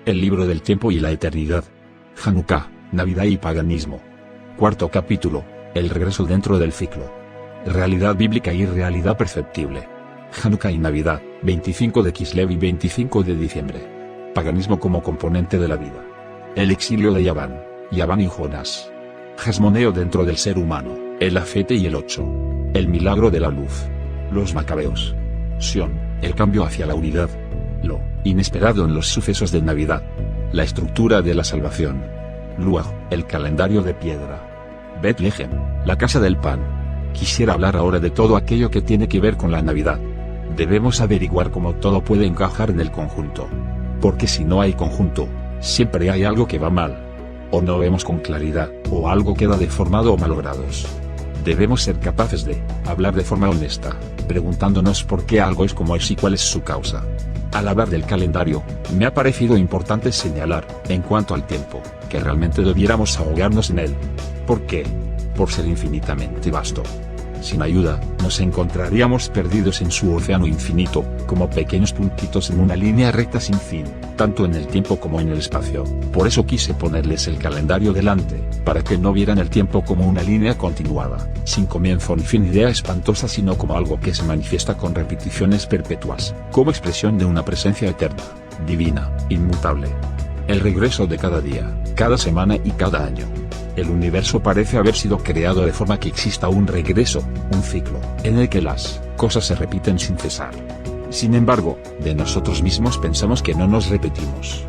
El libro del tiempo y la eternidad. Hanukkah, Navidad y paganismo. Cuarto capítulo, el regreso dentro del ciclo. Realidad bíblica y realidad perceptible. Hanukkah y Navidad, 25 de Kislev y 25 de diciembre. Paganismo como componente de la vida. El exilio de Yaván y Jonás. Jasmoneo dentro del ser humano, el afete y el 8. El milagro de la luz. Los macabeos. Sion, el cambio hacia la unidad. Lo inesperado en los sucesos de Navidad. La estructura de la salvación. Luaj, el calendario de piedra. Betlehem, la casa del pan. Quisiera hablar ahora de todo aquello que tiene que ver con la Navidad. Debemos averiguar cómo todo puede encajar en el conjunto. Porque si no hay conjunto, siempre hay algo que va mal. O no vemos con claridad, o algo queda deformado o malogrados. Debemos ser capaces de hablar de forma honesta, preguntándonos por qué algo es como es y cuál es su causa. Al hablar del calendario, me ha parecido importante señalar, en cuanto al tiempo, que realmente debiéramos ahogarnos en él. ¿Por qué? Por ser infinitamente vasto. Sin ayuda, nos encontraríamos perdidos en su océano infinito, como pequeños puntitos en una línea recta sin fin, tanto en el tiempo como en el espacio. Por eso quise ponerles el calendario delante, para que no vieran el tiempo como una línea continuada, sin comienzo ni fin, idea espantosa, sino como algo que se manifiesta con repeticiones perpetuas, como expresión de una presencia eterna, divina, inmutable. El regreso de cada día, cada semana y cada año. El universo parece haber sido creado de forma que exista un regreso, un ciclo, en el que las cosas se repiten sin cesar. Sin embargo, de nosotros mismos pensamos que no nos repetimos.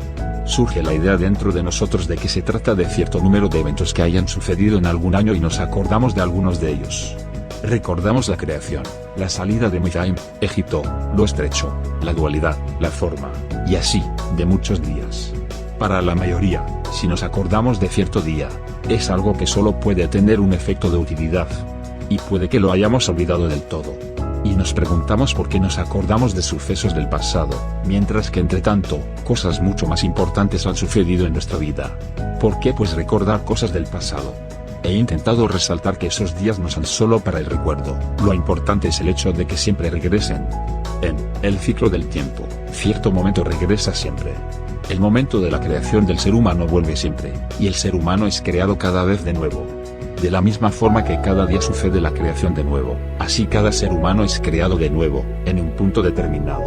Surge la idea dentro de nosotros de que se trata de cierto número de eventos que hayan sucedido en algún año y nos acordamos de algunos de ellos. Recordamos la creación, la salida de Mitzrayim, Egipto, lo estrecho, la dualidad, la forma, y así, de muchos días. Para la mayoría, si nos acordamos de cierto día, es algo que solo puede tener un efecto de utilidad. Y puede que lo hayamos olvidado del todo. Y nos preguntamos por qué nos acordamos de sucesos del pasado, mientras que entre tanto, cosas mucho más importantes han sucedido en nuestra vida. ¿Por qué pues recordar cosas del pasado? He intentado resaltar que esos días no son solo para el recuerdo, lo importante es el hecho de que siempre regresen. En el ciclo del tiempo, cierto momento regresa siempre. El momento de la creación del ser humano vuelve siempre, y el ser humano es creado cada vez de nuevo. De la misma forma que cada día sucede la creación de nuevo, así cada ser humano es creado de nuevo, en un punto determinado.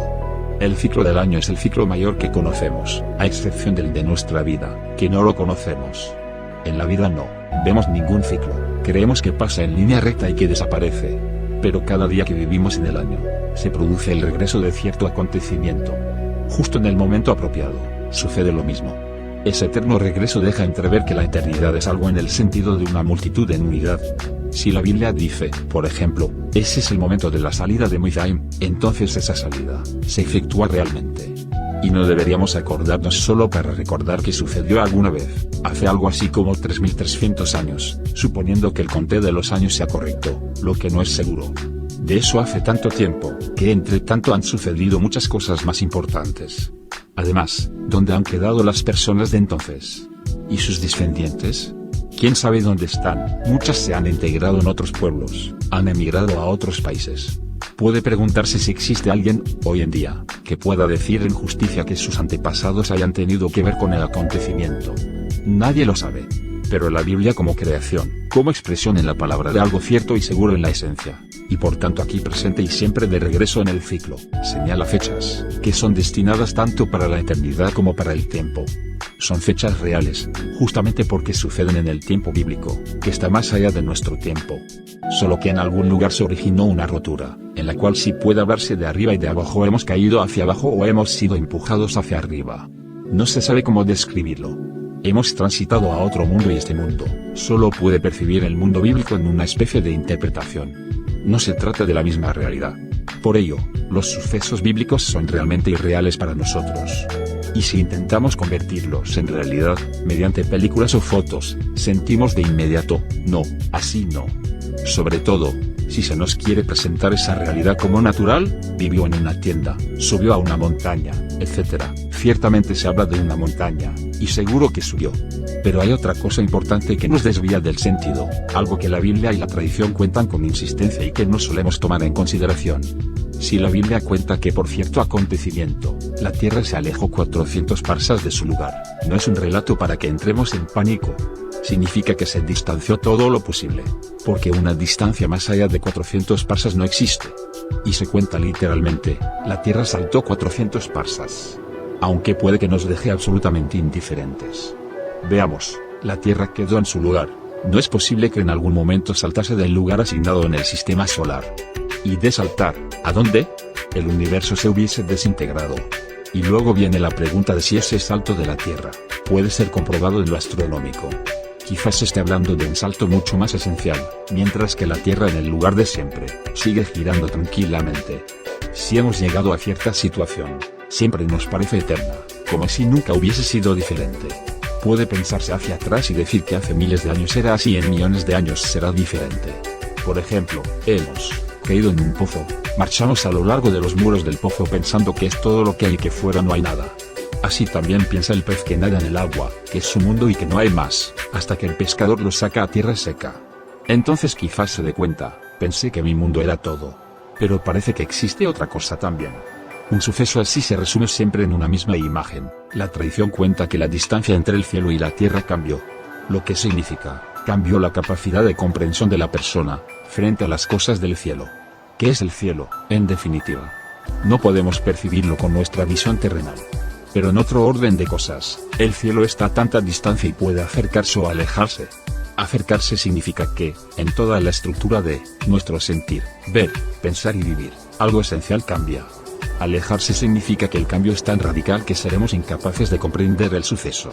El ciclo del año es el ciclo mayor que conocemos, a excepción del de nuestra vida, que no lo conocemos. En la vida no vemos ningún ciclo, creemos que pasa en línea recta y que desaparece. Pero cada día que vivimos en el año, se produce el regreso de cierto acontecimiento. Justo en el momento apropiado, sucede lo mismo. Ese eterno regreso deja entrever que la eternidad es algo en el sentido de una multitud en unidad. Si la Biblia dice, por ejemplo, ese es el momento de la salida de Mitzrayim, entonces esa salida se efectúa realmente. Y no deberíamos acordarnos solo para recordar que sucedió alguna vez, hace algo así como 3300 años, suponiendo que el conteo de los años sea correcto, lo que no es seguro. De eso hace tanto tiempo, que entre tanto han sucedido muchas cosas más importantes. Además, ¿dónde han quedado las personas de entonces? ¿Y sus descendientes? ¿Quién sabe dónde están? Muchas se han integrado en otros pueblos, han emigrado a otros países. Puede preguntarse si existe alguien, hoy en día, que pueda decir en justicia que sus antepasados hayan tenido que ver con el acontecimiento. Nadie lo sabe. Pero la Biblia como creación, como expresión en la palabra de algo cierto y seguro en la esencia, y por tanto aquí presente y siempre de regreso en el ciclo, señala fechas, que son destinadas tanto para la eternidad como para el tiempo. Son fechas reales, justamente porque suceden en el tiempo bíblico, que está más allá de nuestro tiempo. Solo que en algún lugar se originó una rotura, en la cual sí puede hablarse de arriba y de abajo, hemos caído hacia abajo o hemos sido empujados hacia arriba. No se sabe cómo describirlo. Hemos transitado a otro mundo y este mundo solo puede percibir el mundo bíblico en una especie de interpretación. No se trata de la misma realidad. Por ello, los sucesos bíblicos son realmente irreales para nosotros. Y si intentamos convertirlos en realidad, mediante películas o fotos, sentimos de inmediato, no, así no. Sobre todo, Si se nos quiere presentar esa realidad como natural, vivió en una tienda, subió a una montaña, etc. Ciertamente se habla de una montaña, y seguro que subió. Pero hay otra cosa importante que nos desvía del sentido, algo que la Biblia y la tradición cuentan con insistencia y que no solemos tomar en consideración. Si la Biblia cuenta que por cierto acontecimiento, la tierra se alejó 400 parsas de su lugar, no es un relato para que entremos en pánico. Significa que se distanció todo lo posible, porque una distancia más allá de 400 parsas no existe. Y se cuenta literalmente, la tierra saltó 400 parsas. Aunque puede que nos deje absolutamente indiferentes. Veamos, la tierra quedó en su lugar. No es posible que en algún momento saltase del lugar asignado en el sistema solar. Y de saltar, ¿a dónde? El universo se hubiese desintegrado. Y luego viene la pregunta de si ese salto de la Tierra puede ser comprobado en lo astronómico. Quizás se esté hablando de un salto mucho más esencial, mientras que la Tierra en el lugar de siempre, sigue girando tranquilamente. Si hemos llegado a cierta situación, siempre nos parece eterna, como si nunca hubiese sido diferente. Puede pensarse hacia atrás y decir que hace miles de años era así y en millones de años será diferente. Por ejemplo, hemos caído en un pozo, marchamos a lo largo de los muros del pozo pensando que es todo lo que hay y que fuera no hay nada. Así también piensa el pez que nada en el agua, que es su mundo y que no hay más, hasta que el pescador lo saca a tierra seca. Entonces quizás se dé cuenta, pensé que mi mundo era todo. Pero parece que existe otra cosa también. Un suceso así se resume siempre en una misma imagen. La tradición cuenta que la distancia entre el cielo y la tierra cambió. Lo que significa, cambió la capacidad de comprensión de la persona, frente a las cosas del cielo. ¿Qué es el cielo, en definitiva? No podemos percibirlo con nuestra visión terrenal. Pero en otro orden de cosas, el cielo está a tanta distancia y puede acercarse o alejarse. Acercarse significa que, en toda la estructura de nuestro sentir, ver, pensar y vivir, algo esencial cambia. Alejarse significa que el cambio es tan radical que seremos incapaces de comprender el suceso.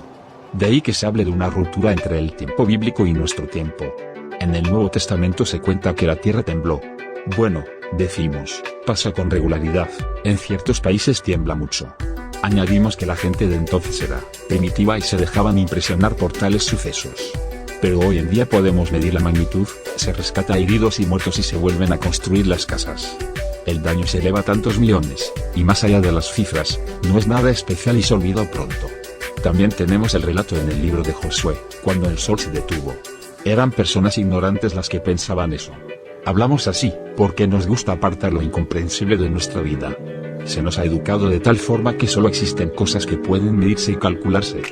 De ahí que se hable de una ruptura entre el tiempo bíblico y nuestro tiempo. En el Nuevo Testamento se cuenta que la tierra tembló. Bueno, decimos, pasa con regularidad, en ciertos países tiembla mucho. Añadimos que la gente de entonces era primitiva y se dejaban impresionar por tales sucesos. Pero hoy en día podemos medir la magnitud, se rescata a heridos y muertos y se vuelven a construir las casas. El daño se eleva a tantos millones, y más allá de las cifras, no es nada especial y se olvida pronto. También tenemos el relato en el libro de Josué, cuando el sol se detuvo. Eran personas ignorantes las que pensaban eso. Hablamos así, porque nos gusta apartar lo incomprensible de nuestra vida. Se nos ha educado de tal forma que solo existen cosas que pueden medirse y calcularse.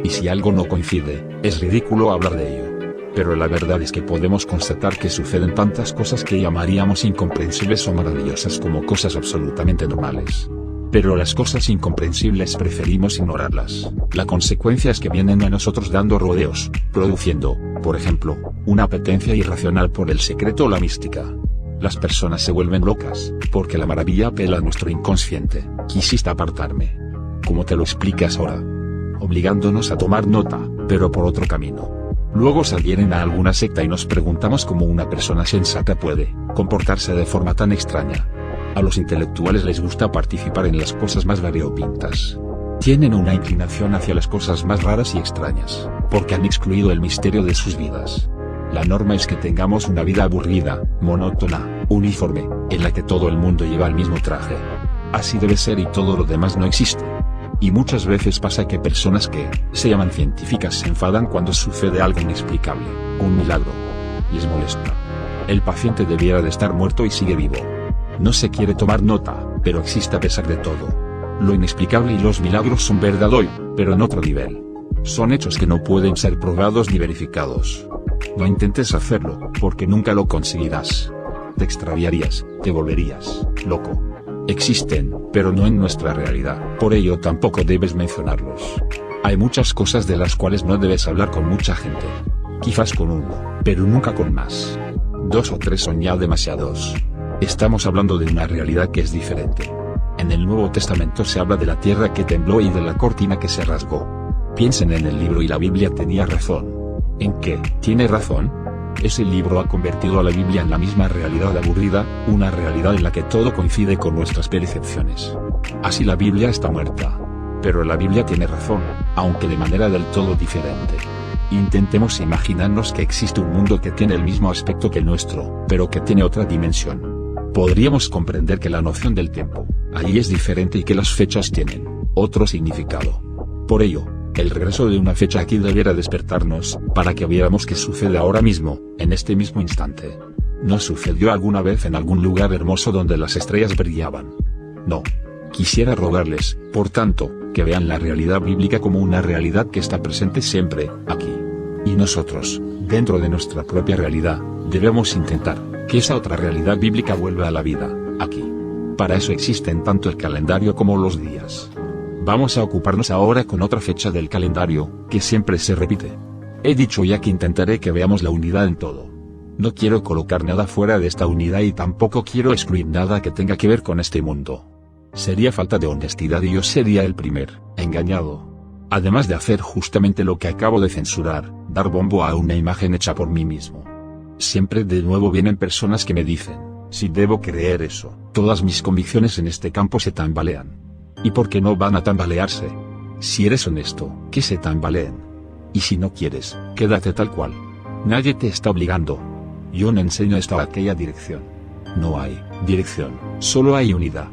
Y si algo no coincide, es ridículo hablar de ello. Pero la verdad es que podemos constatar que suceden tantas cosas que llamaríamos incomprensibles o maravillosas como cosas absolutamente normales. Pero las cosas incomprensibles preferimos ignorarlas. La consecuencia es que vienen a nosotros dando rodeos, produciendo, por ejemplo, una apetencia irracional por el secreto o la mística. Las personas se vuelven locas, porque la maravilla apela a nuestro inconsciente. Quisiste apartarme. ¿Cómo te lo explicas ahora? Obligándonos a tomar nota, pero por otro camino. Luego se adhieren a alguna secta y nos preguntamos cómo una persona sensata puede comportarse de forma tan extraña. A los intelectuales les gusta participar en las cosas más variopintas. Tienen una inclinación hacia las cosas más raras y extrañas, porque han excluido el misterio de sus vidas. La norma es que tengamos una vida aburrida, monótona, uniforme, en la que todo el mundo lleva el mismo traje. Así debe ser y todo lo demás no existe. Y muchas veces pasa que personas que se llaman científicas se enfadan cuando sucede algo inexplicable, un milagro. Les molesta. El paciente debiera de estar muerto y sigue vivo. No se quiere tomar nota, pero existe a pesar de todo. Lo inexplicable y los milagros son verdad hoy, pero en otro nivel. Son hechos que no pueden ser probados ni verificados. No intentes hacerlo, porque nunca lo conseguirás. Te extraviarías, te volverías loco. Existen, pero no en nuestra realidad, por ello tampoco debes mencionarlos. Hay muchas cosas de las cuales no debes hablar con mucha gente. Quizás con uno, pero nunca con más. 2 o 3 son ya demasiados. Estamos hablando de una realidad que es diferente. En el Nuevo Testamento se habla de la tierra que tembló y de la cortina que se rasgó. Piensen en el libro y la Biblia tenía razón. ¿En qué tiene razón? Ese libro ha convertido a la Biblia en la misma realidad aburrida, una realidad en la que todo coincide con nuestras percepciones. Así la Biblia está muerta. Pero la Biblia tiene razón, aunque de manera del todo diferente. Intentemos imaginarnos que existe un mundo que tiene el mismo aspecto que el nuestro, pero que tiene otra dimensión. Podríamos comprender que la noción del tiempo allí es diferente y que las fechas tienen otro significado. Por ello, el regreso de una fecha aquí debiera despertarnos, para que viéramos qué sucede ahora mismo, en este mismo instante. ¿No sucedió alguna vez en algún lugar hermoso donde las estrellas brillaban? No. Quisiera rogarles, por tanto, que vean la realidad bíblica como una realidad que está presente siempre, aquí. Y nosotros, dentro de nuestra propia realidad, debemos intentar que esa otra realidad bíblica vuelva a la vida, aquí. Para eso existen tanto el calendario como los días. Vamos a ocuparnos ahora con otra fecha del calendario, que siempre se repite. He dicho ya que intentaré que veamos la unidad en todo. No quiero colocar nada fuera de esta unidad y tampoco quiero excluir nada que tenga que ver con este mundo. Sería falta de honestidad y yo sería el primer engañado. Además de hacer justamente lo que acabo de censurar, dar bombo a una imagen hecha por mí mismo. Siempre de nuevo vienen personas que me dicen, si debo creer eso, todas mis convicciones en este campo se tambalean. ¿Y por qué no van a tambalearse? Si eres honesto, que se tambaleen. Y si no quieres, quédate tal cual. Nadie te está obligando. Yo no enseño esto a aquella dirección. No hay dirección, solo hay unidad.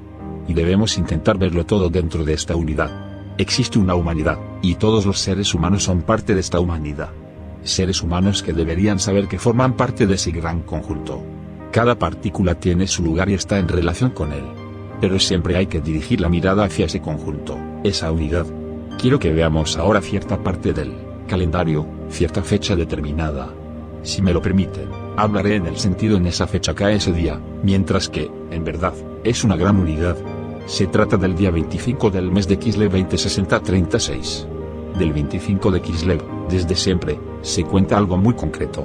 Y debemos intentar verlo todo dentro de esta unidad. Existe una humanidad, y todos los seres humanos son parte de esta humanidad. Seres humanos que deberían saber que forman parte de ese gran conjunto. Cada partícula tiene su lugar y está en relación con él. Pero siempre hay que dirigir la mirada hacia ese conjunto, esa unidad. Quiero que veamos ahora cierta parte del calendario, cierta fecha determinada. Si me lo permiten, hablaré en el sentido en esa fecha cae ese día, mientras que, en verdad, es una gran unidad. Se trata del día 25 del mes de Kislev 2060-36. Del 25 de Kislev, desde siempre, se cuenta algo muy concreto.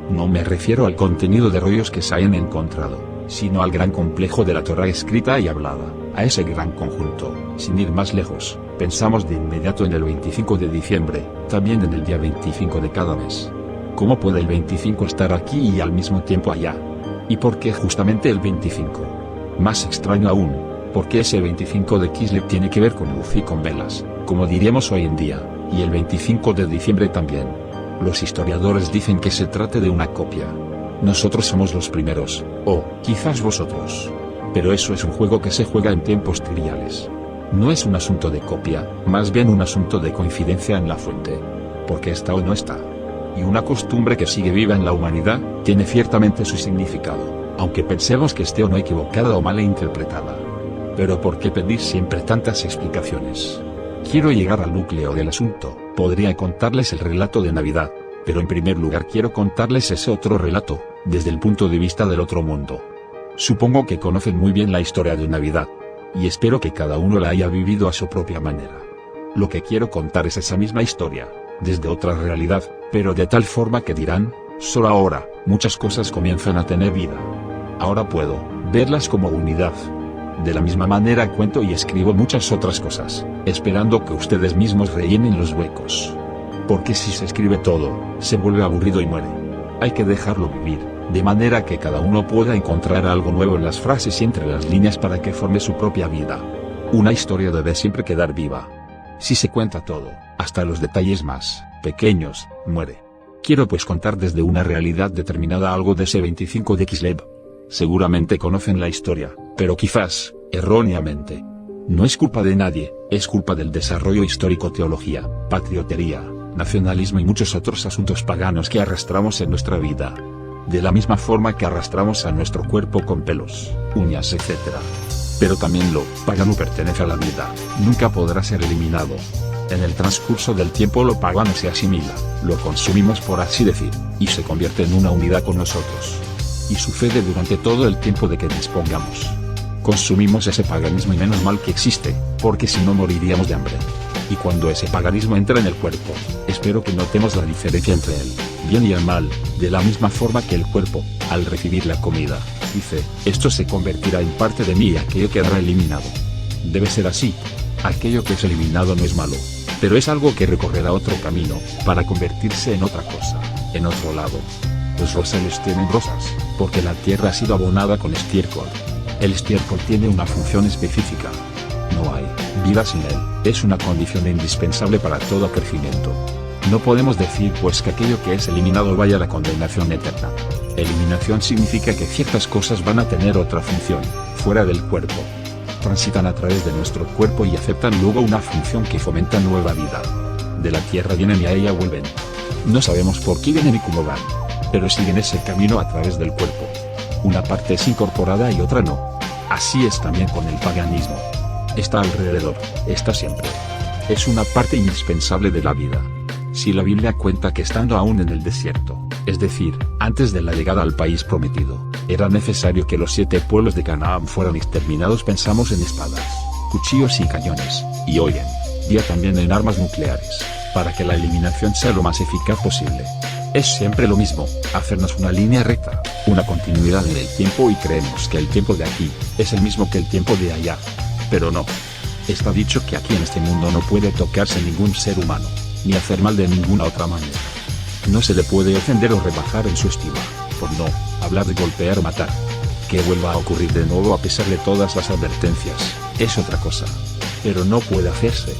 No me refiero al contenido de rollos que se hayan encontrado, sino al gran complejo de la Torá escrita y hablada, a ese gran conjunto. Sin ir más lejos, pensamos de inmediato en el 25 de diciembre, también en el día 25 de cada mes. ¿Cómo puede el 25 estar aquí y al mismo tiempo allá? ¿Y por qué justamente el 25? Más extraño aún, ¿por qué ese 25 de Kislev tiene que ver con luz y con velas, como diríamos hoy en día, y el 25 de diciembre también? Los historiadores dicen que se trata de una copia. Nosotros somos los primeros, o quizás vosotros. Pero eso es un juego que se juega en tiempos triviales. No es un asunto de copia, más bien un asunto de coincidencia en la fuente. Porque está o no está. Y una costumbre que sigue viva en la humanidad, tiene ciertamente su significado, aunque pensemos que esté o no equivocada o mal interpretada. Pero ¿por qué pedir siempre tantas explicaciones? Quiero llegar al núcleo del asunto. Podría contarles el relato de Navidad, pero en primer lugar quiero contarles ese otro relato, desde el punto de vista del otro mundo. Supongo que conocen muy bien la historia de Navidad, y espero que cada uno la haya vivido a su propia manera. Lo que quiero contar es esa misma historia, desde otra realidad, pero de tal forma que dirán, solo ahora, muchas cosas comienzan a tener vida. Ahora puedo verlas como unidad. De la misma manera cuento y escribo muchas otras cosas, esperando que ustedes mismos rellenen los huecos. Porque si se escribe todo, se vuelve aburrido y muere. Hay que dejarlo vivir, de manera que cada uno pueda encontrar algo nuevo en las frases y entre las líneas para que forme su propia vida. Una historia debe siempre quedar viva. Si se cuenta todo, hasta los detalles más pequeños, muere. Quiero pues contar desde una realidad determinada algo de ese 25 de Kislev. Seguramente conocen la historia, pero quizás, erróneamente. No es culpa de nadie, es culpa del desarrollo histórico, teología, patriotería, nacionalismo y muchos otros asuntos paganos que arrastramos en nuestra vida. De la misma forma que arrastramos a nuestro cuerpo con pelos, uñas, etc. Pero también lo pagano pertenece a la vida, nunca podrá ser eliminado. En el transcurso del tiempo lo pagano se asimila, lo consumimos por así decir, y se convierte en una unidad con nosotros. Y sucede durante todo el tiempo de que dispongamos. Consumimos ese paganismo y menos mal que existe, porque si no moriríamos de hambre. Y cuando ese paganismo entra en el cuerpo, espero que notemos la diferencia entre el bien y el mal, de la misma forma que el cuerpo, al recibir la comida, dice, esto se convertirá en parte de mí y aquello quedará eliminado. Debe ser así. Aquello que es eliminado no es malo, pero es algo que recorrerá otro camino, para convertirse en otra cosa, en otro lado. Los rosales tienen rosas, porque la tierra ha sido abonada con estiércol. El estiércol tiene una función específica. No hay vida sin él, es una condición indispensable para todo crecimiento. No podemos decir pues que aquello que es eliminado vaya a la condenación eterna. Eliminación significa que ciertas cosas van a tener otra función, fuera del cuerpo. Transitan a través de nuestro cuerpo y aceptan luego una función que fomenta nueva vida. De la tierra vienen y a ella vuelven. No sabemos por qué vienen y cómo van, pero siguen ese camino a través del cuerpo. Una parte es incorporada y otra no. Así es también con el paganismo. Está alrededor, está siempre. Es una parte indispensable de la vida. Si la Biblia cuenta que estando aún en el desierto, es decir, antes de la llegada al país prometido, era necesario que los 7 pueblos de Canaán fueran exterminados, pensamos en espadas, cuchillos y cañones, y hoy en día también en armas nucleares, para que la eliminación sea lo más eficaz posible. Es siempre lo mismo, hacernos una línea recta, una continuidad en el tiempo y creemos que el tiempo de aquí es el mismo que el tiempo de allá. Pero no. Está dicho que aquí en este mundo no puede tocarse ningún ser humano, ni hacer mal de ninguna otra manera. No se le puede ofender o rebajar en su estima, por no hablar de golpear o matar. Que vuelva a ocurrir de nuevo a pesar de todas las advertencias, es otra cosa. Pero no puede hacerse.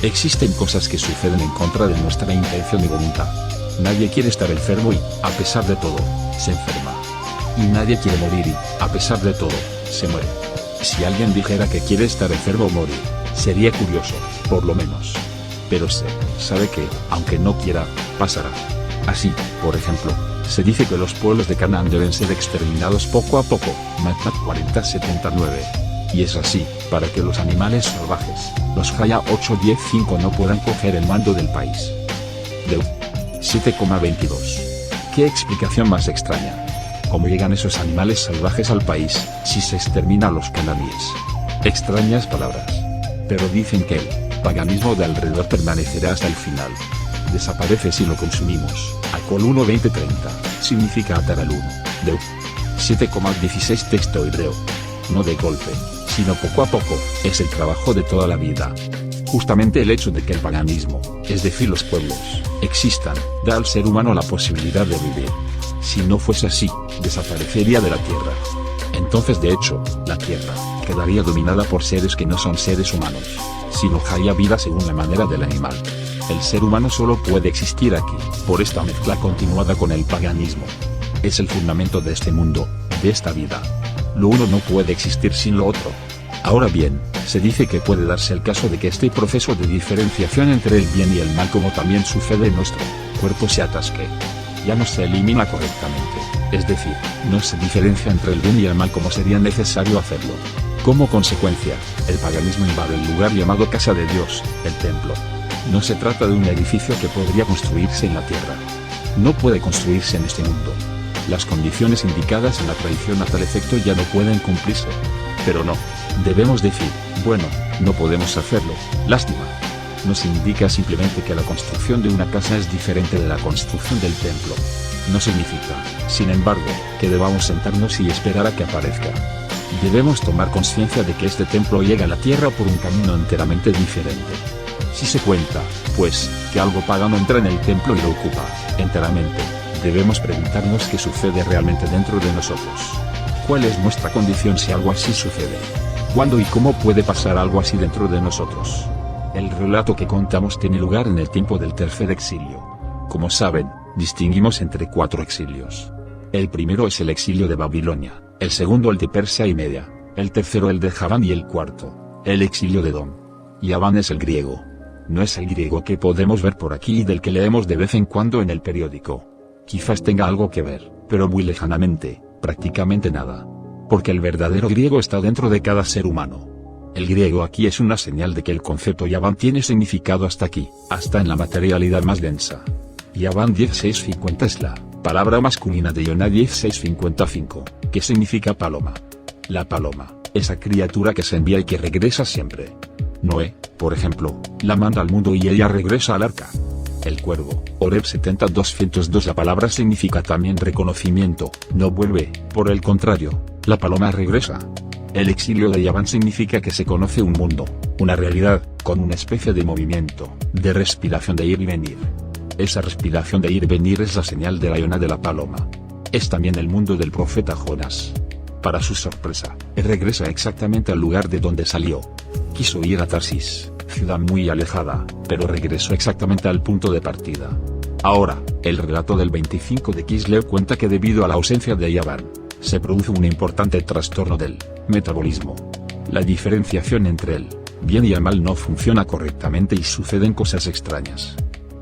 Existen cosas que suceden en contra de nuestra intención y voluntad. Nadie quiere estar enfermo y, a pesar de todo, se enferma. Y nadie quiere morir y, a pesar de todo, se muere. Si alguien dijera que quiere estar enfermo o morir, sería curioso, por lo menos. Pero se sabe que, aunque no quiera, pasará. Así, por ejemplo, se dice que los pueblos de Canaán deben ser exterminados poco a poco, Matthew 40:79. Y es así, para que los animales salvajes, los Jaya 8:10-5 no puedan coger el mando del país. De 7,22. ¿Qué explicación más extraña? ¿Cómo llegan esos animales salvajes al país, si se extermina a los cananíes? Extrañas palabras. Pero dicen que el paganismo de alrededor permanecerá hasta el final. Desaparece si lo consumimos. Acol 1:20-30, significa atar al uno. De 7,16 texto hebreo. No de golpe, sino poco a poco, es el trabajo de toda la vida. Justamente el hecho de que el paganismo, es decir los pueblos, existan, da al ser humano la posibilidad de vivir. Si no fuese así, desaparecería de la tierra. Entonces de hecho, la tierra, quedaría dominada por seres que no son seres humanos, sino haya vida según la manera del animal. El ser humano solo puede existir aquí, por esta mezcla continuada con el paganismo. Es el fundamento de este mundo, de esta vida. Lo uno no puede existir sin lo otro. Ahora bien, se dice que puede darse el caso de que este proceso de diferenciación entre el bien y el mal, como también sucede en nuestro cuerpo, se atasque. Ya no se elimina correctamente, es decir, no se diferencia entre el bien y el mal como sería necesario hacerlo. Como consecuencia, el paganismo invade el lugar llamado casa de Dios, el templo. No se trata de un edificio que podría construirse en la tierra. No puede construirse en este mundo. Las condiciones indicadas en la tradición a tal efecto ya no pueden cumplirse. Pero no, debemos decir, bueno, no podemos hacerlo, lástima. Nos indica simplemente que la construcción de una casa es diferente de la construcción del templo. No significa, sin embargo, que debamos sentarnos y esperar a que aparezca. Debemos tomar conciencia de que este templo llega a la tierra por un camino enteramente diferente. Si se cuenta, pues, que algo pagano entra en el templo y lo ocupa, enteramente, debemos preguntarnos qué sucede realmente dentro de nosotros. ¿Cuál es nuestra condición si algo así sucede? ¿Cuándo y cómo puede pasar algo así dentro de nosotros? El relato que contamos tiene lugar en el tiempo del tercer exilio. Como saben, distinguimos entre 4 exilios. El primero es el exilio de Babilonia, el segundo el de Persia y Media, el tercero el de Javán y el cuarto, el exilio de Edom. Javán es el griego. No es el griego que podemos ver por aquí y del que leemos de vez en cuando en el periódico. Quizás tenga algo que ver, pero muy lejanamente, prácticamente nada. Porque el verdadero griego está dentro de cada ser humano. El griego aquí es una señal de que el concepto Javán tiene significado hasta aquí, hasta en la materialidad más densa. Javán 16:50 es la palabra masculina de Yoná 16:55, que significa paloma. La paloma, esa criatura que se envía y que regresa siempre. Noé, por ejemplo, la manda al mundo y ella regresa al arca. El cuervo, Oreb 70:202, la palabra significa también reconocimiento, no vuelve, por el contrario, la paloma regresa. El exilio de Javán significa que se conoce un mundo, una realidad, con una especie de movimiento, de respiración de ir y venir. Esa respiración de ir y venir es la señal de la Yoná de la paloma. Es también el mundo del profeta Jonás. Para su sorpresa, él regresa exactamente al lugar de donde salió. Quiso ir a Tarsis, ciudad muy alejada, pero regresó exactamente al punto de partida. Ahora, el relato del 25 de Kislev cuenta que debido a la ausencia de Yavan, se produce un importante trastorno del metabolismo. La diferenciación entre el bien y el mal no funciona correctamente y suceden cosas extrañas.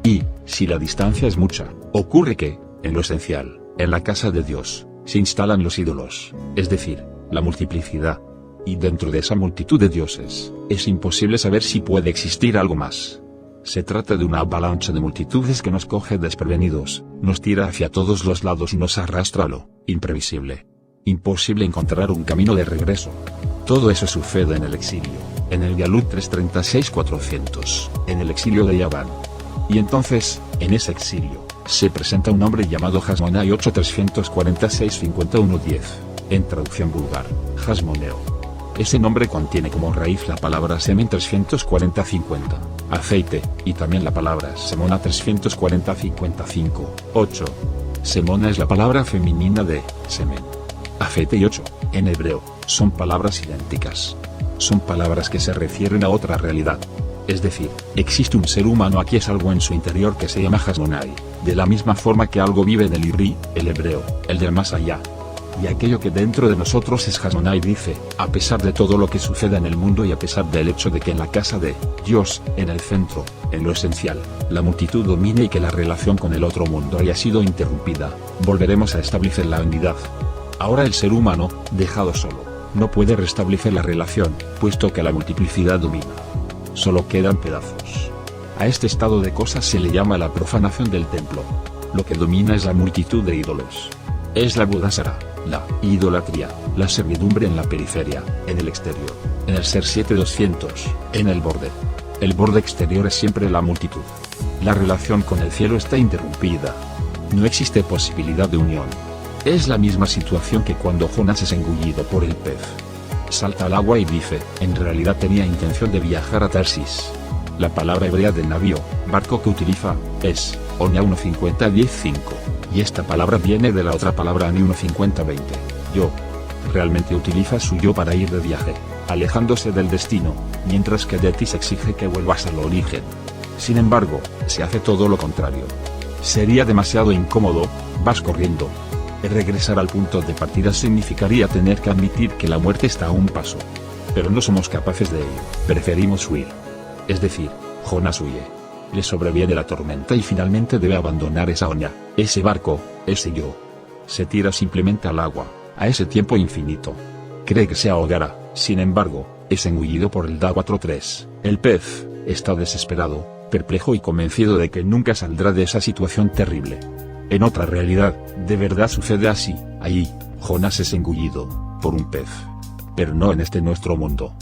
Y, si la distancia es mucha, ocurre que, en lo esencial, en la casa de Dios, se instalan los ídolos, es decir, la multiplicidad. Y dentro de esa multitud de dioses, es imposible saber si puede existir algo más. Se trata de una avalancha de multitudes que nos coge desprevenidos, nos tira hacia todos los lados y nos arrastra a lo imprevisible. Imposible encontrar un camino de regreso. Todo eso sucede en el exilio, en el Galut 336-400, en el exilio de Yavan. Y entonces, en ese exilio, se presenta un hombre llamado Hasmonai 8-346-51-10, en traducción vulgar, Hasmoneo. Ese nombre contiene como raíz la palabra semen 340-50, aceite, y también la palabra semona 340-55, 8. Semona es la palabra femenina de semen. Aceite y 8, en hebreo, son palabras idénticas. Son palabras que se refieren a otra realidad. Es decir, existe un ser humano aquí, es algo en su interior que se llama Hasmonai, de la misma forma que algo vive en el Ivri, el hebreo, el del más allá. Y aquello que dentro de nosotros es Hasmonai dice, a pesar de todo lo que suceda en el mundo y a pesar del hecho de que en la casa de Dios, en el centro, en lo esencial, la multitud domine y que la relación con el otro mundo haya sido interrumpida, volveremos a establecer la unidad. Ahora el ser humano, dejado solo, no puede restablecer la relación, puesto que la multiplicidad domina. Solo quedan pedazos. A este estado de cosas se le llama la profanación del templo. Lo que domina es la multitud de ídolos. Es la budásara, la idolatría, la servidumbre en la periferia, en el exterior, en el ser 7200, en el borde. El borde exterior es siempre la multitud. La relación con el cielo está interrumpida. No existe posibilidad de unión. Es la misma situación que cuando Jonás es engullido por el pez. Salta al agua y dice, en realidad tenía intención de viajar a Tarsis. La palabra hebrea de navío, barco que utiliza, es, Onia 1.50-10.5, y esta palabra viene de la otra palabra Ani 1.50-20, yo. Realmente utiliza su yo para ir de viaje, alejándose del destino, mientras que de ti se exige que vuelvas al origen. Sin embargo, se hace todo lo contrario. Sería demasiado incómodo, vas corriendo. El regresar al punto de partida significaría tener que admitir que la muerte está a un paso. Pero no somos capaces de ello, preferimos huir. Es decir, Jonás huye. Le sobreviene la tormenta y finalmente debe abandonar esa Onia, ese barco, ese yo. Se tira simplemente al agua, a ese tiempo infinito. Cree que se ahogará, sin embargo, es engullido por el Da-4-3. El pez está desesperado, perplejo y convencido de que nunca saldrá de esa situación terrible. En otra realidad, de verdad sucede así, ahí, Jonás es engullido por un pez. Pero no en este nuestro mundo.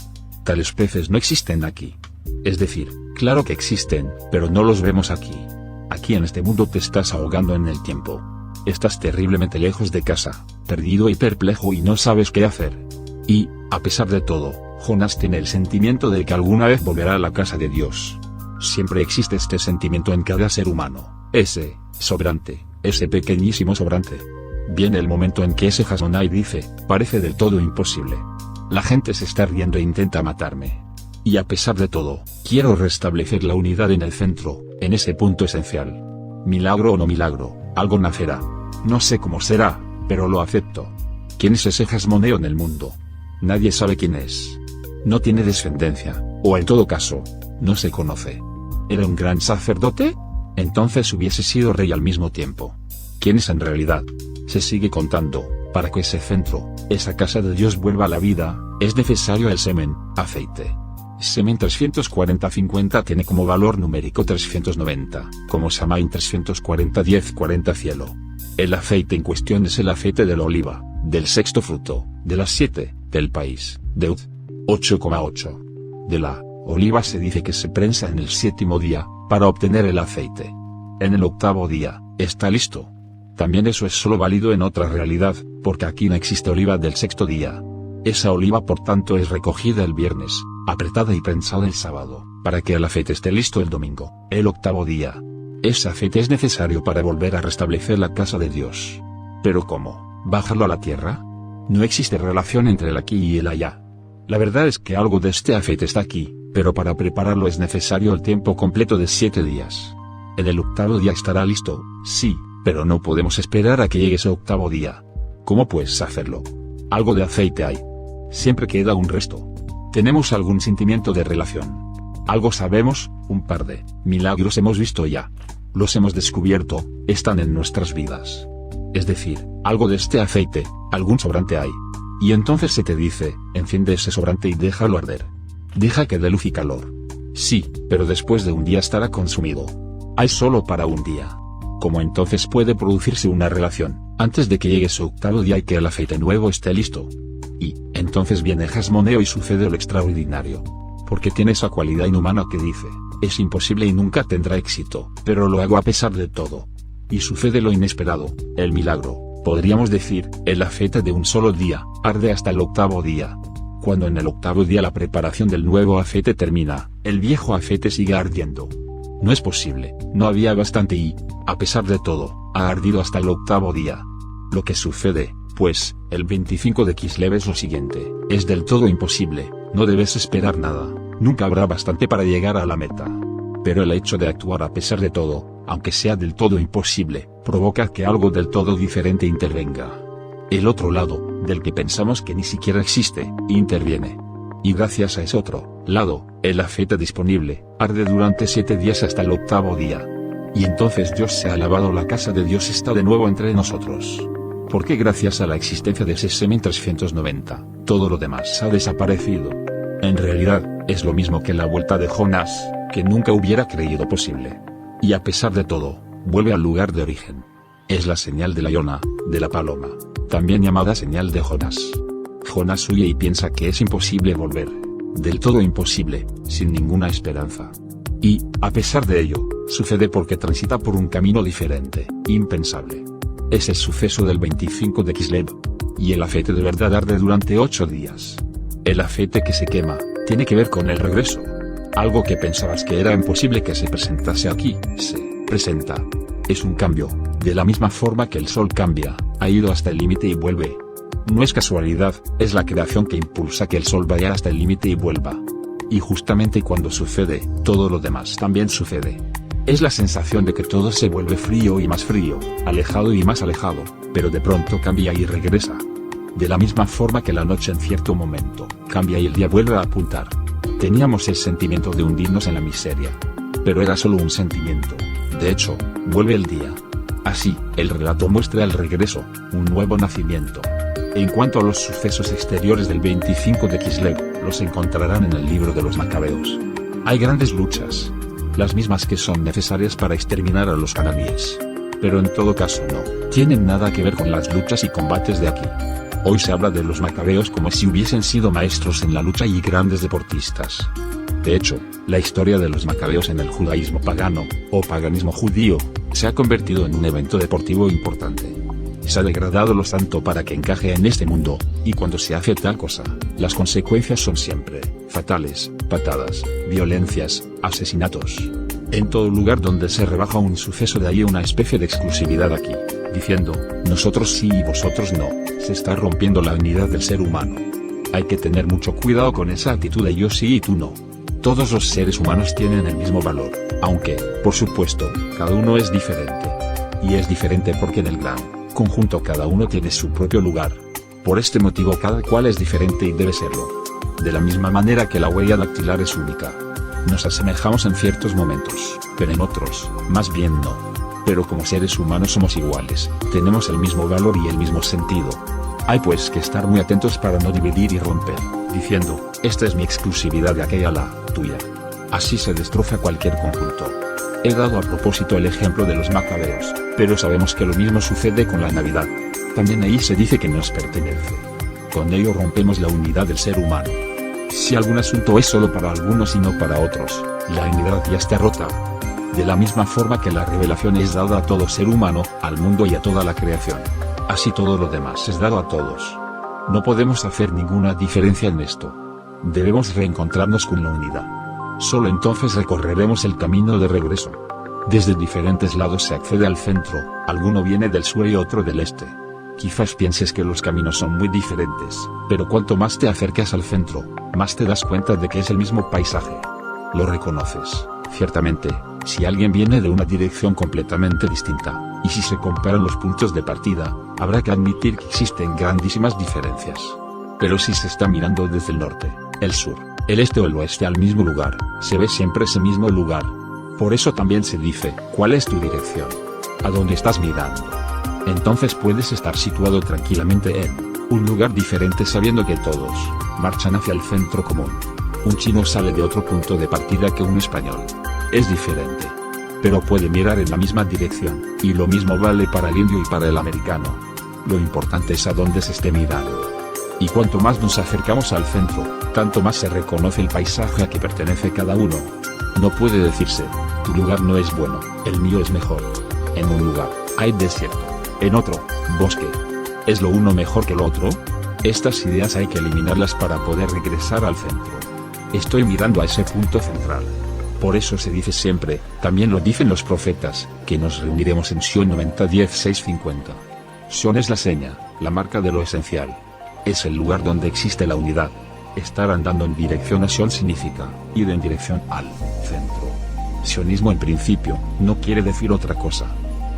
Tales peces no existen aquí. Es decir, claro que existen, pero no los vemos aquí. Aquí en este mundo te estás ahogando en el tiempo. Estás terriblemente lejos de casa, perdido y perplejo y no sabes qué hacer. Y, a pesar de todo, Jonás tiene el sentimiento de que alguna vez volverá a la casa de Dios. Siempre existe este sentimiento en cada ser humano, ese sobrante, ese pequeñísimo sobrante. Viene el momento en que ese Hasmonai dice, parece del todo imposible. La gente se está riendo e intenta matarme. Y a pesar de todo, quiero restablecer la unidad en el centro, en ese punto esencial. Milagro o no milagro, algo nacerá. No sé cómo será, pero lo acepto. ¿Quién es ese Hasmoneo en el mundo? Nadie sabe quién es. No tiene descendencia, o en todo caso, no se conoce. ¿Era un gran sacerdote? Entonces hubiese sido rey al mismo tiempo. ¿Quién es en realidad? Se sigue contando, para que ese centro, esa casa de Dios vuelva a la vida, es necesario el semen, aceite. Semen 340-50 tiene como valor numérico 390, como Samain 340-10-40 cielo. El aceite en cuestión es el aceite de la oliva, del sexto fruto, de las 7, del país, Deud, 8,8. De la oliva se dice que se prensa en el 7º día, para obtener el aceite. En el 8º día, está listo. También eso es solo válido en otra realidad, porque aquí no existe oliva del 6º día. Esa oliva por tanto es recogida el viernes, apretada y prensada el sábado, para que el aceite esté listo el domingo, el 8º día. Ese aceite es necesario para volver a restablecer la casa de Dios. ¿Pero cómo? ¿Bajarlo a la tierra? No existe relación entre el aquí y el allá. La verdad es que algo de este aceite está aquí, Pero para prepararlo es necesario el tiempo completo de 7 días. En el 8º día estará listo, sí, pero no podemos esperar a que llegue ese 8º día. ¿Cómo puedes hacerlo? Algo de aceite hay. Siempre queda un resto. Tenemos algún sentimiento de relación. Algo sabemos, un par de milagros hemos visto ya. Los hemos descubierto, están en nuestras vidas. Es decir, algo de este aceite, algún sobrante hay. Y entonces se te dice, enciende ese sobrante y déjalo arder. Deja que dé luz y calor. Sí, pero después de un día estará consumido. Hay solo para un día. ¿Cómo entonces puede producirse una relación, antes de que llegue su 8º día y que el aceite nuevo esté listo? Y, entonces viene Jasmoneo y sucede lo extraordinario. Porque tiene esa cualidad inhumana que dice, es imposible y nunca tendrá éxito, pero lo hago a pesar de todo. Y sucede lo inesperado, el milagro, podríamos decir, el aceite de un solo día, arde hasta el 8º día. Cuando en el 8º día la preparación del nuevo aceite termina, el viejo aceite sigue ardiendo. No es posible, no había bastante y, a pesar de todo, ha ardido hasta el 8º día. Lo que sucede, pues, el 25 de Kislev es lo siguiente, es del todo imposible, no debes esperar nada, nunca habrá bastante para llegar a la meta. Pero el hecho de actuar a pesar de todo, aunque sea del todo imposible, provoca que algo del todo diferente intervenga. El otro lado, del que pensamos que ni siquiera existe, interviene. Y gracias a ese otro lado, el aceite disponible, arde durante 7 días hasta el 8º día. Y entonces Dios se ha alabado, la casa de Dios está de nuevo entre nosotros. Porque gracias a la existencia de ese semen 390, todo lo demás ha desaparecido. En realidad, es lo mismo que la vuelta de Jonás, que nunca hubiera creído posible. Y a pesar de todo, vuelve al lugar de origen. Es la señal de la Iona, de la paloma, también llamada señal de Jonás. Jonás huye y piensa que es imposible volver. Del todo imposible, sin ninguna esperanza. Y, a pesar de ello, sucede porque transita por un camino diferente, impensable. Es el suceso del 25 de Kislev. Y el aceite de verdad arde durante 8 días. El aceite que se quema, tiene que ver con el regreso. Algo que pensabas que era imposible que se presentase aquí, se presenta. Es un cambio, de la misma forma que el sol cambia, ha ido hasta el límite y vuelve. No es casualidad, es la creación que impulsa que el sol vaya hasta el límite y vuelva. Y justamente cuando sucede, todo lo demás también sucede. Es la sensación de que todo se vuelve frío y más frío, alejado y más alejado, pero de pronto cambia y regresa. De la misma forma que la noche en cierto momento, cambia y el día vuelve a apuntar. Teníamos el sentimiento de hundirnos en la miseria. Pero era solo un sentimiento. De hecho, vuelve el día. Así, el relato muestra el regreso, un nuevo nacimiento. En cuanto a los sucesos exteriores del 25 de Kislev, los encontrarán en el libro de los Macabeos. Hay grandes luchas. Las mismas que son necesarias para exterminar a los cananíes. Pero en todo caso no tienen nada que ver con las luchas y combates de aquí. Hoy se habla de los Macabeos como si hubiesen sido maestros en la lucha y grandes deportistas. De hecho, la historia de los Macabeos en el judaísmo pagano, o paganismo judío, se ha convertido en un evento deportivo importante. Se ha degradado lo santo para que encaje en este mundo, y cuando se hace tal cosa, las consecuencias son siempre fatales, patadas, violencias, asesinatos. En todo lugar donde se rebaja un suceso de ahí una especie de exclusividad aquí, diciendo, nosotros sí y vosotros no, se está rompiendo la unidad del ser humano. Hay que tener mucho cuidado con esa actitud de yo sí y tú no. Todos los seres humanos tienen el mismo valor, aunque, por supuesto, cada uno es diferente. Y es diferente porque en el gran conjunto cada uno tiene su propio lugar. Por este motivo cada cual es diferente y debe serlo. De la misma manera que la huella dactilar es única. Nos asemejamos en ciertos momentos, pero en otros, más bien no. Pero como seres humanos somos iguales, tenemos el mismo valor y el mismo sentido. Hay pues que estar muy atentos para no dividir y romper, diciendo, esta es mi exclusividad de aquella la tuya. Así se destroza cualquier conjunto. He dado a propósito el ejemplo de los Macabeos, pero sabemos que lo mismo sucede con la Navidad. También ahí se dice que nos pertenece. Con ello rompemos la unidad del ser humano. Si algún asunto es solo para algunos y no para otros, la unidad ya está rota. De la misma forma que la revelación es dada a todo ser humano, al mundo y a toda la creación. Así todo lo demás es dado a todos. No podemos hacer ninguna diferencia en esto. Debemos reencontrarnos con la unidad. Solo entonces recorreremos el camino de regreso. Desde diferentes lados se accede al centro, alguno viene del sur y otro del este. Quizás pienses que los caminos son muy diferentes, pero cuanto más te acercas al centro, más te das cuenta de que es el mismo paisaje. Lo reconoces, ciertamente, si alguien viene de una dirección completamente distinta, y si se comparan los puntos de partida, habrá que admitir que existen grandísimas diferencias. Pero si se está mirando desde el norte, el sur, el este o el oeste al mismo lugar, se ve siempre ese mismo lugar. Por eso también se dice, ¿cuál es tu dirección? ¿A dónde estás mirando? Entonces puedes estar situado tranquilamente en un lugar diferente sabiendo que todos marchan hacia el centro común. Un chino sale de otro punto de partida que un español. Es diferente, pero puede mirar en la misma dirección, y lo mismo vale para el indio y para el americano. Lo importante es a dónde se esté mirando. Y cuanto más nos acercamos al centro, tanto más se reconoce el paisaje a que pertenece cada uno. No puede decirse, tu lugar no es bueno, el mío es mejor. En un lugar, hay desierto. En otro, bosque. ¿Es lo uno mejor que lo otro? Estas ideas hay que eliminarlas para poder regresar al centro. Estoy mirando a ese punto central. Por eso se dice siempre, también lo dicen los profetas, que nos reuniremos en Sion 90-10-6-50. Sion es la seña, la marca de lo esencial. Es el lugar donde existe la unidad. Estar andando en dirección a Sion significa ir en dirección al centro. Sionismo en principio, no quiere decir otra cosa.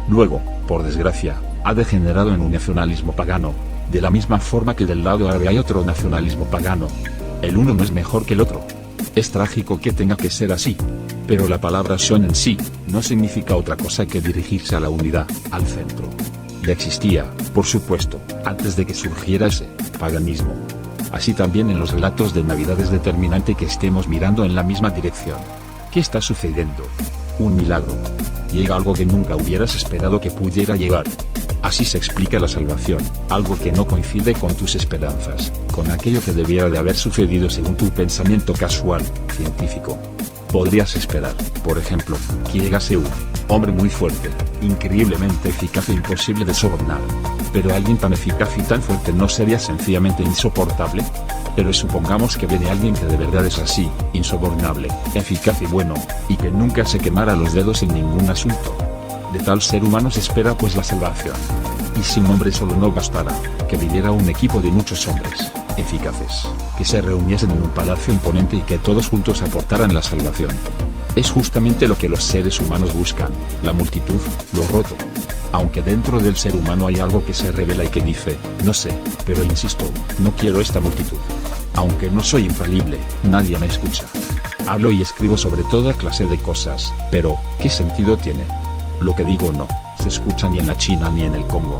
Luego, por desgracia, ha degenerado en un nacionalismo pagano, de la misma forma que del lado árabe hay otro nacionalismo pagano. El uno no es mejor que el otro. Es trágico que tenga que ser así. Pero la palabra Sion en sí, no significa otra cosa que dirigirse a la unidad, al centro. Ya existía, por supuesto, antes de que surgiera ese paganismo. Así también en los relatos de Navidad es determinante que estemos mirando en la misma dirección. ¿Qué está sucediendo? Un milagro. Llega algo que nunca hubieras esperado que pudiera llegar. Así se explica la salvación, algo que no coincide con tus esperanzas, con aquello que debiera de haber sucedido según tu pensamiento casual, científico. Podrías esperar, por ejemplo, que llegase un hombre muy fuerte, increíblemente eficaz e imposible de sobornar. Pero alguien tan eficaz y tan fuerte ¿no sería sencillamente insoportable? Pero supongamos que viene alguien que de verdad es así, insobornable, eficaz y bueno, y que nunca se quemara los dedos en ningún asunto. De tal ser humano se espera pues la salvación. Y si un hombre solo no bastara, que viviera un equipo de muchos hombres, eficaces, que se reuniesen en un palacio imponente y que todos juntos aportaran la salvación. Es justamente lo que los seres humanos buscan, la multitud, lo roto. Aunque dentro del ser humano hay algo que se revela y que dice, no sé, pero insisto, no quiero esta multitud. Aunque no soy infalible, nadie me escucha. Hablo y escribo sobre toda clase de cosas, pero, ¿qué sentido tiene? Lo que digo no se escucha ni en la China ni en el Congo.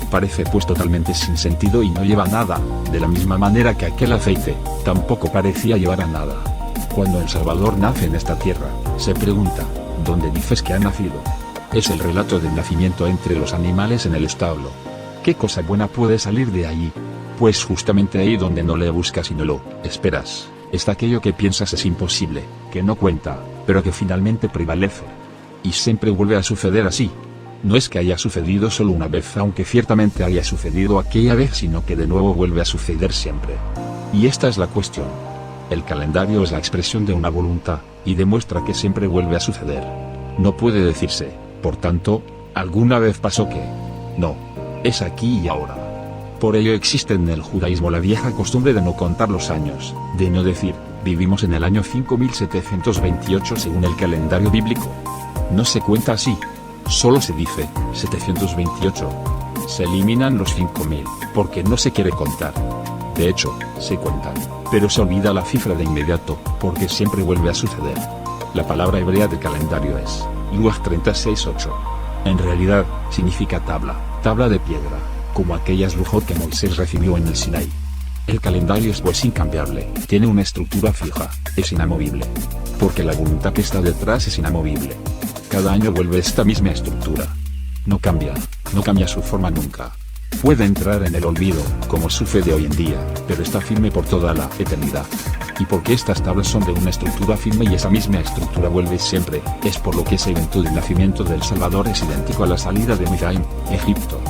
Parece pues totalmente sin sentido y no lleva nada, de la misma manera que aquel aceite, tampoco parecía llevar a nada. Cuando el Salvador nace en esta tierra, se pregunta, ¿dónde dices que ha nacido? Es el relato del nacimiento entre los animales en el establo. ¿Qué cosa buena puede salir de allí? Pues justamente ahí donde no le buscas y no lo esperas, está aquello que piensas es imposible, que no cuenta, pero que finalmente prevalece. Y siempre vuelve a suceder así. No es que haya sucedido solo una vez, aunque ciertamente haya sucedido aquella vez, sino que de nuevo vuelve a suceder siempre. Y esta es la cuestión. El calendario es la expresión de una voluntad, y demuestra que siempre vuelve a suceder. No puede decirse, por tanto, alguna vez pasó que. No. Es aquí y ahora. Por ello existe en el judaísmo la vieja costumbre de no contar los años, de no decir, vivimos en el año 5728 según el calendario bíblico. No se cuenta así. Solo se dice, 728. Se eliminan los 5000, porque no se quiere contar. De hecho, se cuentan, pero se olvida la cifra de inmediato, porque siempre vuelve a suceder. La palabra hebrea de calendario es, Luach 36:8. En realidad, significa tabla de piedra, como aquellas lujot que Moisés recibió en el Sinaí. El calendario es pues incambiable, tiene una estructura fija, es inamovible. Porque la voluntad que está detrás es inamovible. Cada año vuelve esta misma estructura. No cambia su forma nunca. Puede entrar en el olvido, como sucede hoy en día, pero está firme por toda la eternidad. Y porque estas tablas son de una estructura firme y esa misma estructura vuelve siempre, es por lo que ese evento del nacimiento del Salvador es idéntico a la salida de Midian, Egipto.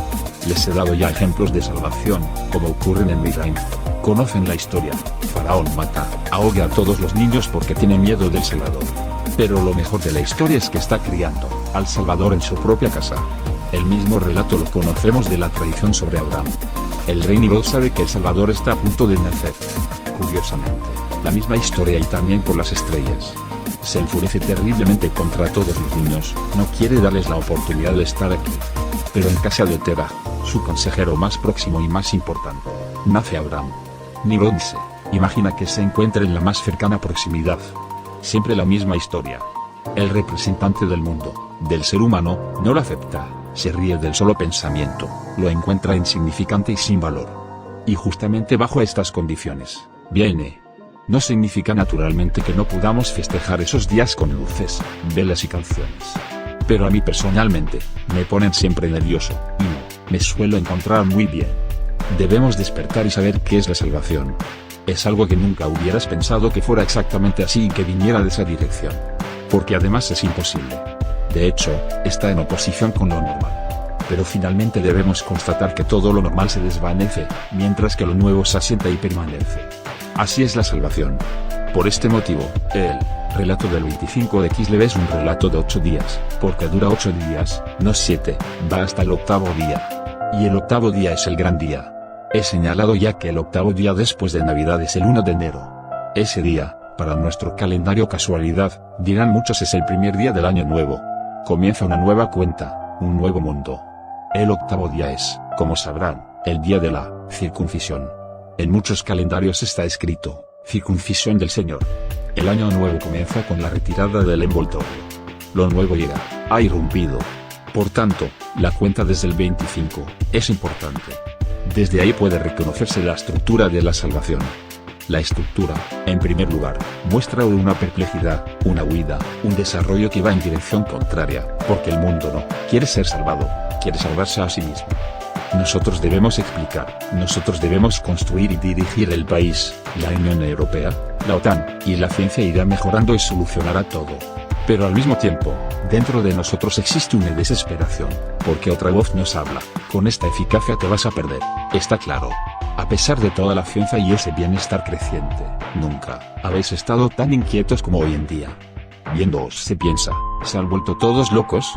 Les he dado ya ejemplos de salvación, como ocurren en Midian. Conocen la historia. Faraón mata, ahoga a todos los niños porque tiene miedo del Salvador. Pero lo mejor de la historia es que está criando al Salvador en su propia casa. El mismo relato lo conocemos de la tradición sobre Abraham. El rey Nimrod sabe que el Salvador está a punto de nacer. Curiosamente, la misma historia y también por las estrellas. Se enfurece terriblemente contra todos los niños, no quiere darles la oportunidad de estar aquí. Pero en casa de Terah, su consejero más próximo y más importante, nace Abraham. Nimrod dice, imagina que se encuentra en la más cercana proximidad. Siempre la misma historia. El representante del mundo, del ser humano, no lo acepta, se ríe del solo pensamiento, lo encuentra insignificante y sin valor. Y justamente bajo estas condiciones, viene. No significa naturalmente que no podamos festejar esos días con luces, velas y canciones. Pero a mí personalmente, me ponen siempre nervioso, y no, me suelo encontrar muy bien. Debemos despertar y saber qué es la salvación. Es algo que nunca hubieras pensado que fuera exactamente así y que viniera de esa dirección. Porque además es imposible. De hecho, está en oposición con lo normal. Pero finalmente debemos constatar que todo lo normal se desvanece, mientras que lo nuevo se asienta y permanece. Así es la salvación. Por este motivo, el relato del 25 de Kislev es un relato de 8 días, porque dura 8 días, no 7, va hasta el octavo día. Y el octavo día es el gran día. He señalado ya que el octavo día después de Navidad es el 1 de enero. Ese día, para nuestro calendario casualidad, dirán muchos es el primer día del año nuevo. Comienza una nueva cuenta, un nuevo mundo. El octavo día es, como sabrán, el día de la circuncisión. En muchos calendarios está escrito, circuncisión del Señor. El año nuevo comienza con la retirada del envoltorio. Lo nuevo llega, ha irrumpido. Por tanto, la cuenta desde el 25, es importante. Desde ahí puede reconocerse la estructura de la salvación. La estructura, en primer lugar, muestra una perplejidad, una huida, un desarrollo que va en dirección contraria, porque el mundo no quiere ser salvado, quiere salvarse a sí mismo. Nosotros debemos explicar, nosotros debemos construir y dirigir el país, la Unión Europea, la OTAN, y la ciencia irá mejorando y solucionará todo. Pero al mismo tiempo, dentro de nosotros existe una desesperación, porque otra voz nos habla, con esta eficacia te vas a perder, está claro. A pesar de toda la ciencia y ese bienestar creciente, nunca habéis estado tan inquietos como hoy en día. Viéndoos se piensa, ¿se han vuelto todos locos?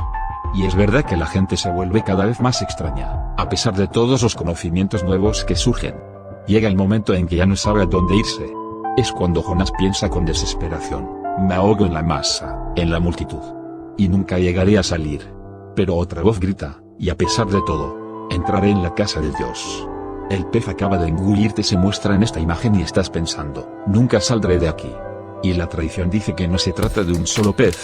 Y es verdad que la gente se vuelve cada vez más extraña, a pesar de todos los conocimientos nuevos que surgen. Llega el momento en que ya no sabe a dónde irse. Es cuando Jonás piensa con desesperación, me ahogo en la masa, en la multitud. Y nunca llegaré a salir. Pero otra voz grita, y a pesar de todo, entraré en la casa de Dios. El pez acaba de engullirte se muestra en esta imagen y estás pensando, nunca saldré de aquí. Y la tradición dice que no se trata de un solo pez,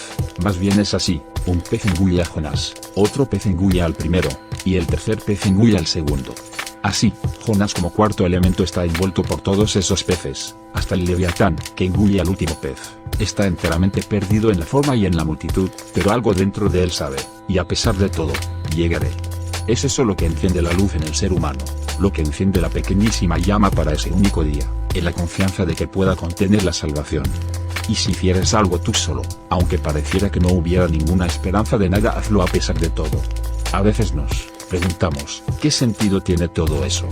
más bien es así, un pez engulle a Jonás, otro pez engulle al primero, y el tercer pez engulle al segundo. Así, Jonás como cuarto elemento está envuelto por todos esos peces, hasta el leviatán, que engulle al último pez, está enteramente perdido en la forma y en la multitud, pero algo dentro de él sabe, y a pesar de todo, llegaré. Es eso lo que enciende la luz en el ser humano, lo que enciende la pequeñísima llama para ese único día, en la confianza de que pueda contener la salvación. Y si hicieras algo tú solo, aunque pareciera que no hubiera ninguna esperanza de nada, hazlo a pesar de todo. A veces nos preguntamos, ¿qué sentido tiene todo eso?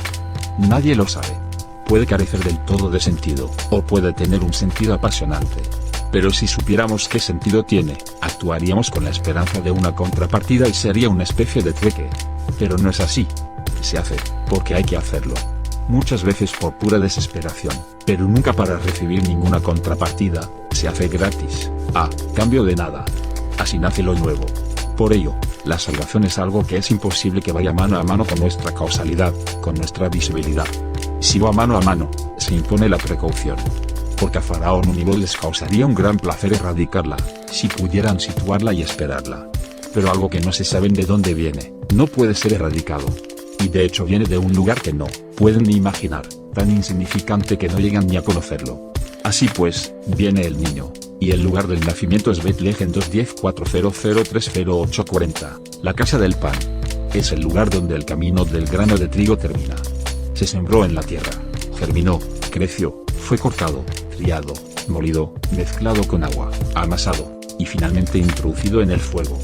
Nadie lo sabe. Puede carecer del todo de sentido, o puede tener un sentido apasionante. Pero si supiéramos qué sentido tiene, actuaríamos con la esperanza de una contrapartida y sería una especie de trueque. Pero no es así. Se hace, porque hay que hacerlo. Muchas veces por pura desesperación, pero nunca para recibir ninguna contrapartida, se hace gratis, a cambio de nada. Así nace lo nuevo. Por ello, la salvación es algo que es imposible que vaya mano a mano con nuestra causalidad, con nuestra visibilidad. Si va mano a mano, se impone la precaución. Porque a Faraón o Nimrod les causaría un gran placer erradicarla, si pudieran situarla y esperarla. Pero algo que no se sabe de dónde viene, no puede ser erradicado. Y de hecho viene de un lugar que no pueden ni imaginar, tan insignificante que no llegan ni a conocerlo. Así pues, viene el niño, y el lugar del nacimiento es Betlehem 21040030840, la casa del pan. Es el lugar donde el camino del grano de trigo termina. Se sembró en la tierra, germinó, creció, fue cortado, triado, molido, mezclado con agua, amasado, y finalmente introducido en el fuego.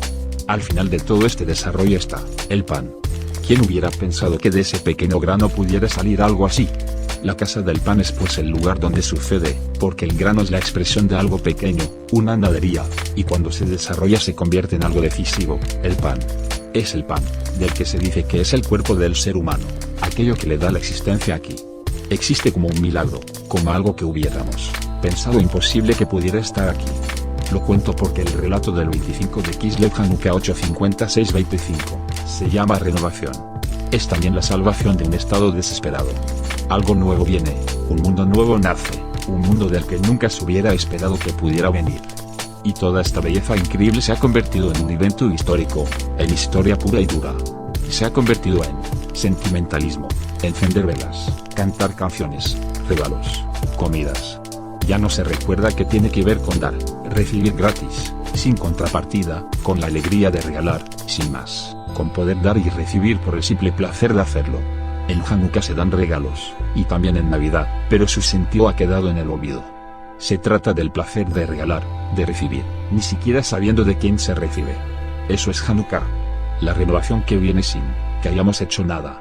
Al final de todo este desarrollo está el pan. ¿Quién hubiera pensado que de ese pequeño grano pudiera salir algo así? La casa del pan es pues el lugar donde sucede, porque el grano es la expresión de algo pequeño, una nadería, y cuando se desarrolla se convierte en algo decisivo, el pan. Es el pan, del que se dice que es el cuerpo del ser humano, aquello que le da la existencia aquí. Existe como un milagro, como algo que hubiéramos pensado imposible que pudiera estar aquí. Lo cuento porque el relato del 25 de Kislev Hanukkah 856-25, se llama renovación. Es también la salvación de un estado desesperado. Algo nuevo viene, un mundo nuevo nace, un mundo del que nunca se hubiera esperado que pudiera venir. Y toda esta belleza increíble se ha convertido en un evento histórico, en historia pura y dura. Se ha convertido en sentimentalismo, encender velas, cantar canciones, regalos, comidas. Ya no se recuerda que tiene que ver con dar, recibir gratis, sin contrapartida, con la alegría de regalar, sin más, con poder dar y recibir por el simple placer de hacerlo. En Hanukkah se dan regalos, y también en Navidad, pero su sentido ha quedado en el olvido. Se trata del placer de regalar, de recibir, ni siquiera sabiendo de quién se recibe. Eso es Hanukkah. La renovación que viene sin que hayamos hecho nada.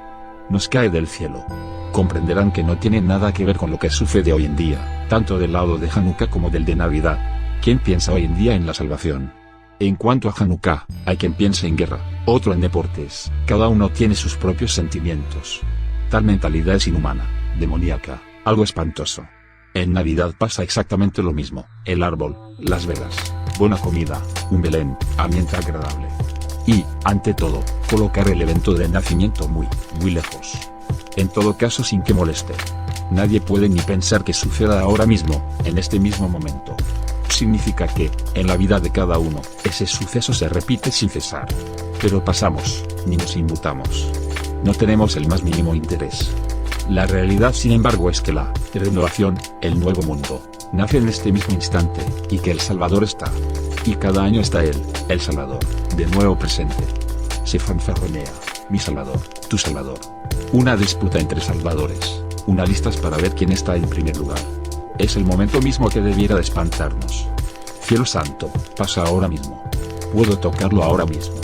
Nos cae del cielo. Comprenderán que no tiene nada que ver con lo que sucede hoy en día, tanto del lado de Hanukkah como del de Navidad. ¿Quién piensa hoy en día en la salvación? En cuanto a Hanukkah, hay quien piensa en guerra, otro en deportes, cada uno tiene sus propios sentimientos. Tal mentalidad es inhumana, demoníaca, algo espantoso. En Navidad pasa exactamente lo mismo, el árbol, las velas, buena comida, un Belén, ambiente agradable. Y, ante todo, colocar el evento del nacimiento muy lejos. En todo caso sin que moleste. Nadie puede ni pensar que suceda ahora mismo, en este mismo momento. Significa que, en la vida de cada uno, ese suceso se repite sin cesar. Pero pasamos, ni nos inmutamos. No tenemos el más mínimo interés. La realidad sin embargo es que la renovación, el nuevo mundo, nace en este mismo instante, y que el Salvador está. Y cada año está él, el Salvador, de nuevo presente. Se fanfarronea, mi Salvador, tu Salvador. Una disputa entre salvadores, una lista para ver quién está en primer lugar. Es el momento mismo que debiera de espantarnos. Cielo santo, pasa ahora mismo. Puedo tocarlo ahora mismo.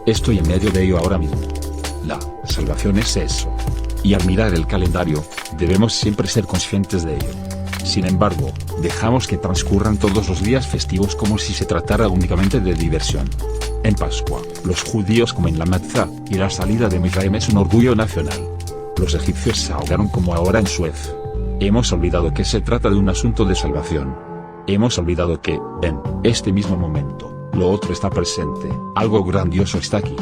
Estoy en medio de ello ahora mismo. La salvación es eso. Y al mirar el calendario, debemos siempre ser conscientes de ello. Sin embargo, dejamos que transcurran todos los días festivos como si se tratara únicamente de diversión. En Pascua, los judíos comen la matzá, y la salida de Misraim es un orgullo nacional. Los egipcios se ahogaron como ahora en Suez. Hemos olvidado que se trata de un asunto de salvación. Hemos olvidado que, en este mismo momento, lo otro está presente, algo grandioso está aquí.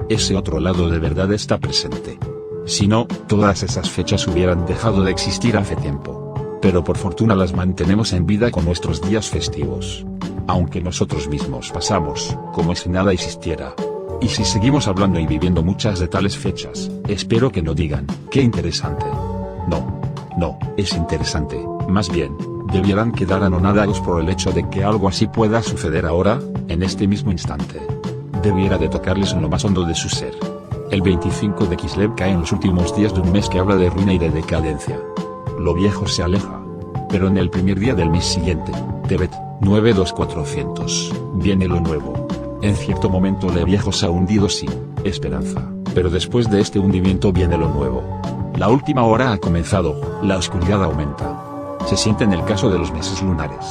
Ese otro lado de verdad está presente. Si no, todas esas fechas hubieran dejado de existir hace tiempo. Pero por fortuna las mantenemos en vida con nuestros días festivos. Aunque nosotros mismos pasamos, como si nada existiera. Y si seguimos hablando y viviendo muchas de tales fechas, espero que no digan, qué interesante. No, es interesante, más bien, debieran quedar anonadados por el hecho de que algo así pueda suceder ahora, en este mismo instante. Debiera de tocarles en lo más hondo de su ser. El 25 de Kislev cae en los últimos días de un mes que habla de ruina y de decadencia. Lo viejo se aleja. Pero en el primer día del mes siguiente, Tebet, 92400, viene lo nuevo. En cierto momento lo viejo se ha hundido sin esperanza, pero después de este hundimiento viene lo nuevo. La última hora ha comenzado, la oscuridad aumenta. Se siente en el caso de los meses lunares.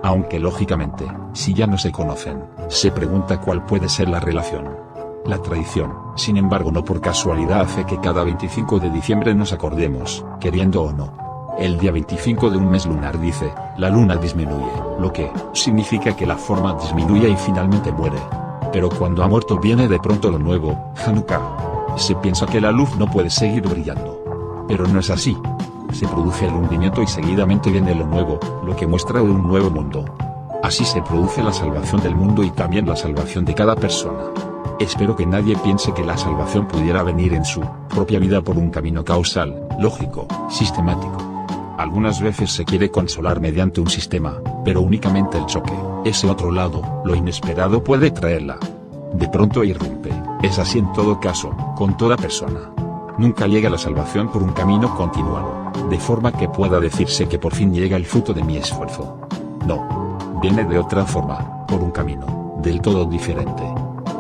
Aunque lógicamente, si ya no se conocen, se pregunta cuál puede ser la relación. La tradición, sin embargo no por casualidad hace que cada 25 de diciembre nos acordemos, queriendo o no. El día 25 de un mes lunar dice, la luna disminuye, lo que significa que la forma disminuye y finalmente muere. Pero cuando ha muerto viene de pronto lo nuevo, Hanukkah. Se piensa que la luz no puede seguir brillando. Pero no es así. Se produce el hundimiento y seguidamente viene lo nuevo, lo que muestra un nuevo mundo. Así se produce la salvación del mundo y también la salvación de cada persona. Espero que nadie piense que la salvación pudiera venir en su propia vida por un camino causal, lógico, sistemático. Algunas veces se quiere consolar mediante un sistema, pero únicamente el choque, ese otro lado, lo inesperado puede traerla. De pronto irrumpe, es así en todo caso, con toda persona. Nunca llega la salvación por un camino continuado, de forma que pueda decirse que por fin llega el fruto de mi esfuerzo. No. Viene de otra forma, por un camino, del todo diferente.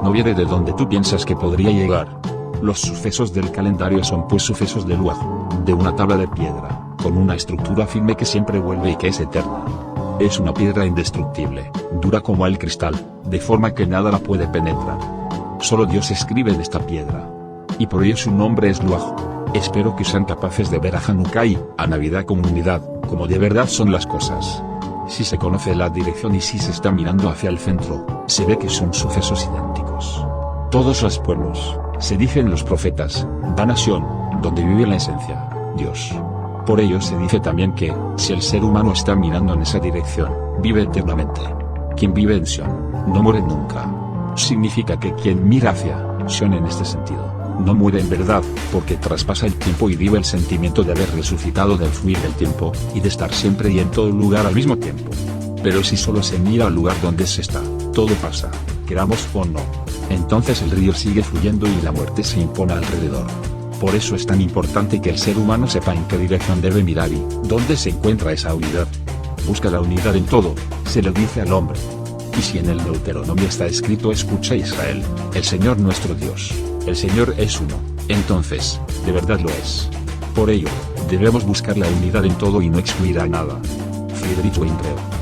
No viene de donde tú piensas que podría llegar. Los sucesos del calendario son pues sucesos de luaj, de una tabla de piedra, con una estructura firme que siempre vuelve y que es eterna. Es una piedra indestructible, dura como el cristal, de forma que nada la puede penetrar. Solo Dios escribe en esta piedra. Y por ello su nombre es Luaj. Espero que sean capaces de ver a Hanukkah y a Navidad como unidad, como de verdad son las cosas. Si se conoce la dirección y si se está mirando hacia el centro, se ve que son sucesos idénticos. Todos los pueblos, se dicen los profetas, van a Sion, donde vive la esencia, Dios. Por ello se dice también que, si el ser humano está mirando en esa dirección, vive eternamente. Quien vive en Sion, no muere nunca. Significa que quien mira hacia Sion en este sentido, no muere en verdad, porque traspasa el tiempo y vive el sentimiento de haber resucitado del fluir del tiempo, y de estar siempre y en todo lugar al mismo tiempo. Pero si solo se mira al lugar donde se está, todo pasa, queramos o no. Entonces el río sigue fluyendo y la muerte se impone alrededor. Por eso es tan importante que el ser humano sepa en qué dirección debe mirar y dónde se encuentra esa unidad. Busca la unidad en todo, se lo dice al hombre. Y si en el Deuteronomio está escrito escucha Israel, el Señor nuestro Dios, el Señor es uno, entonces, de verdad lo es. Por ello, debemos buscar la unidad en todo y no excluir a nada. Friedrich Weinberg.